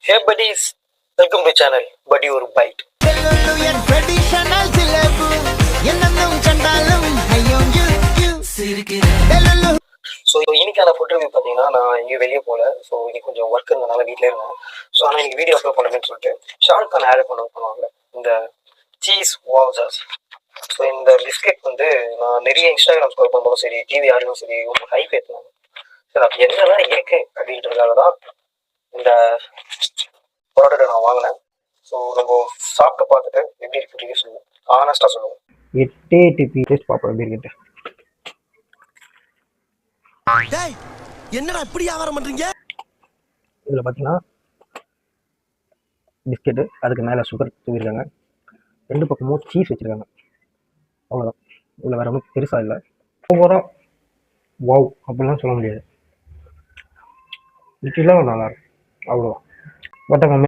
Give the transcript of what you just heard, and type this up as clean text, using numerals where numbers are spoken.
Hey buddies, welcome to channel Buddy or Bite. So இன்னைக்கான food review பார்த்தீங்கன்னா நான் எங்கேயும் வெளியே போகல. ஸோ இன்னைக்கு கொஞ்சம் ஒர்க் இருந்தனால வீட்டில் இருந்தேன். ஸோ ஆனால் இன்னைக்கு வீடியோ அப்லோட் பண்ணுறேன்னு சொல்லிட்டு ஷார்ட்கான் ஆட் பண்ணுவாங்க இந்த சீஸ் வால்சஸ். ஸோ இந்த பிஸ்கெட் வந்து நான் நிறைய இன்ஸ்டாகிராம் ஸ்கோர் பண்ணும்போதும் சரி, டிவி ஆடியும் சரி, ரொம்ப ஹைப் ஏற்றினாங்க. சார் அது என்னதான் இருக்கு அப்படின்றதுனால தான் இந்த ப்ராடக்ட்டை நான் வாங்கினேன். ஸோ நம்ம சாப்பிட்டு பார்த்துட்டு எப்படி இருக்கு ரிவ்யூ சொல்லுவோம், ஆனஸ்டாக சொல்லுவோம். 8 பீஸ் பார்ப்போம் எப்படி இருக்கு. என்னடா இப்படி வியாபாரம் பண்றீங்க? இதில் பார்த்தீங்கன்னா பிஸ்கெட்டு, அதுக்கு மேலே சுகர் தூவிருக்காங்க, 2 பக்கமும் சீஸ் வச்சுருக்காங்க. அவ்வளோதான், இதில் வேறு ஒன்றும் பெருசாக இல்லை. ஓவராக வாவ் அப்படிலாம் சொல்ல முடியாது. லிட்டரலாக நல்லாயிருக்கும், அவ்வளோதான். பட்